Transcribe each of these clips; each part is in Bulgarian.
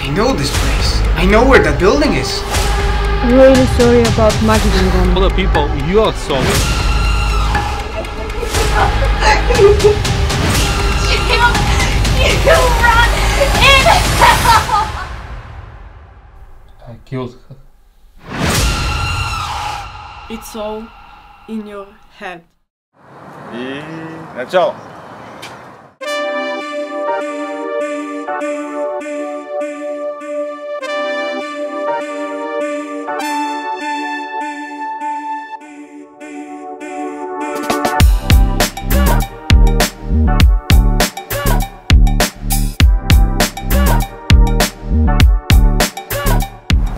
I know this place. I know where that building is. Really sorry about Magdalene. For the people, you are sorry. You run in hell! I killed her. It's all in your head. И начало!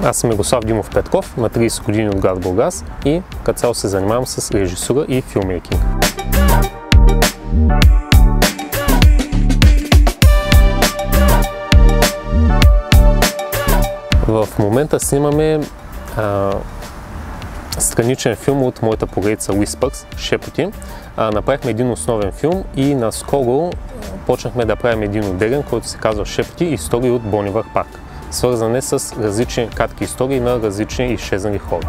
Аз съм Мирослав Димов Петков, на 30 години от град Бургас и като цяло се занимавам с режисура и филммейкинг. В момента снимаме страничен филм от моята поредица Whispers, Шепоти. Направихме един основен филм и наскоро почнахме да правим един отделен, който се казва Шепоти, истории от Бон Ивър парк, свързане с различни кратки истории на различни изчезнали хора.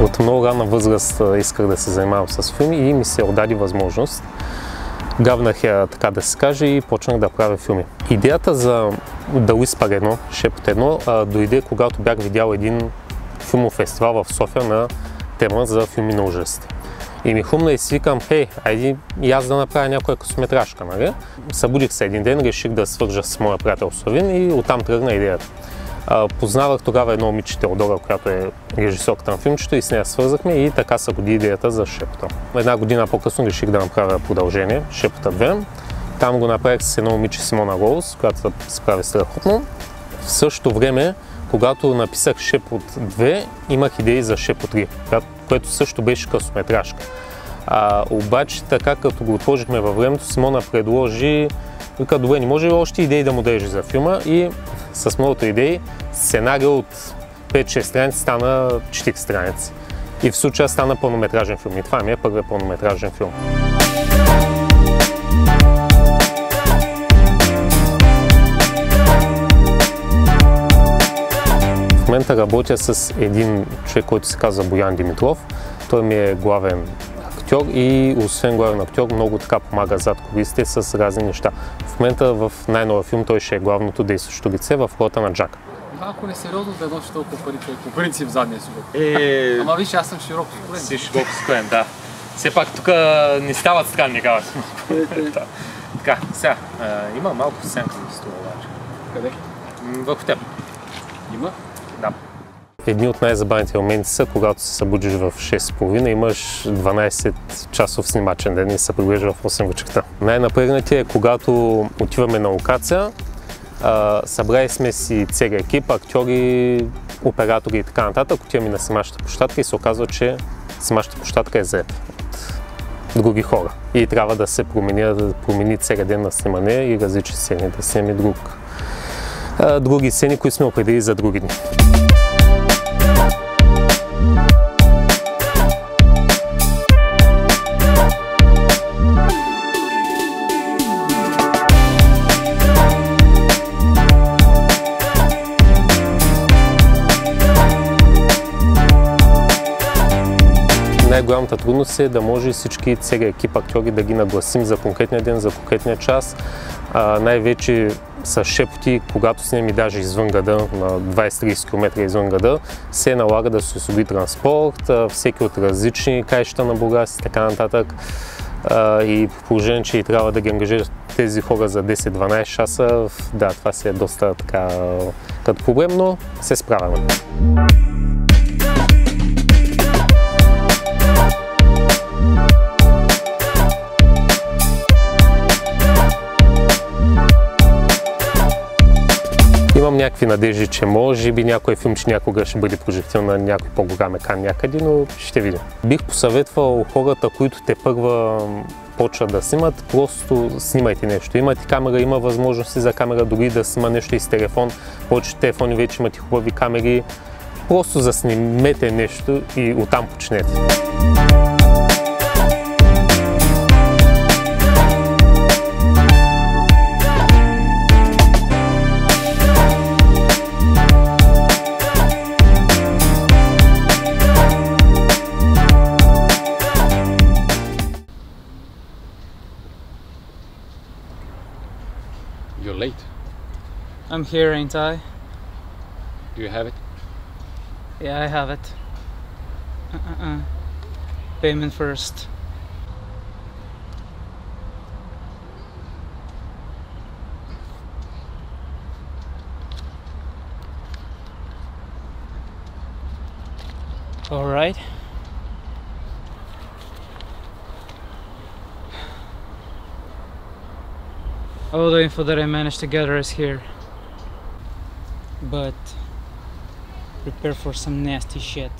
От много ранна възраст исках да се занимавам с филми и ми се отдаде възможност. Гавнах я, така да се каже, и почнах да правя филми. Идеята за The Whisper 1, Шепот 1, дойде когато бях видял един филмов фестивал в София на тема за филми на ужасите. И ми хумна и си викам, хей, айди и аз да направя някоя късометражка, нали? Събудих се един ден, реших да свържа с моя приятел Славин и оттам тръгна идеята. Познавах тогава едно момиче Теодора, която е режисьорката на филмчето, и с нея свързахме и така се роди идеята за Шепота. Една година по-късно реших да направя продължение, Шепота 2. Там го направих с едно момиче Симона Роуз, която се справи страхотно. В същото време, когато написах Шепот 2, имах идеи за Шепот 3, което също беше късометражка. Обаче така, като го отложихме във времето, Симона предложи, вика, добре, не може ли още идеи да му държи за филма, и с многото идеи сценария от 5-6 страници стана 40 страници. И в случая стана пълнометражен филм. И това ми е първият пълнометражен филм. В момента работя с един човек, който се казва Боян Димитров. Той ми е главен актьор и освен главен актьор много така помага зад кулисите с разни неща. В момента в най-новия филм той ще е главното действащо лице в ролята на Джак. Малко несериозно да носи толкова пари, човек, по принцип задния си бок. Ама виж, аз съм широко скроен. Си широко скроен, да. Все пак тук не стават странни работи. Така, сега, има малко сянка ми струва обаче. Къде? Върху теб. Има? Да. Едни от най-забавните моменти са, когато се събудиш в 6:30, имаш 12 часов снимачен ден и се прибираш в 8 вечерта. Най-напрегнатия е когато отиваме на локация, събрали сме си целия екип, актьори, оператори и така нататък, отиваме на снимачната площадка и се оказва, че снимачната площадка е заета от други хора. И трябва да се промени целият ден на снимане и различни сцени, да снимем други сцени, които сме определили за други дни. Най-голямата трудност е да може всички, целият екип актьори да ги нагласим за конкретния ден, за конкретния час. Най-вече с Шепоти, когато снимаме даже извън града, на 20-30 км извън града, се налага да се осигури транспорт, всеки от различни краища на Бургас и така нататък. И по положение, че и трябва да ги ангажират тези хора за 10-12 часа, да, това си е доста така като проблем, но се справяме. Имам някакви надежди, че може би някой филм, че някога ще бъде прожектиран на някой по-голям екран някъде, но ще видим. Бих посъветвал хората, които тепърва почват да снимат, просто снимайте нещо. Имате камера, има възможности за камера, дори да снима нещо и с телефон. Повечето телефони вече имат и хубави камери. Просто заснимете нещо и оттам почнете. You're late. I'm here, ain't I? Do you have it? Yeah, I have it. Payment first. All right. All the info that I managed to gather is here. But prepare for some nasty shit.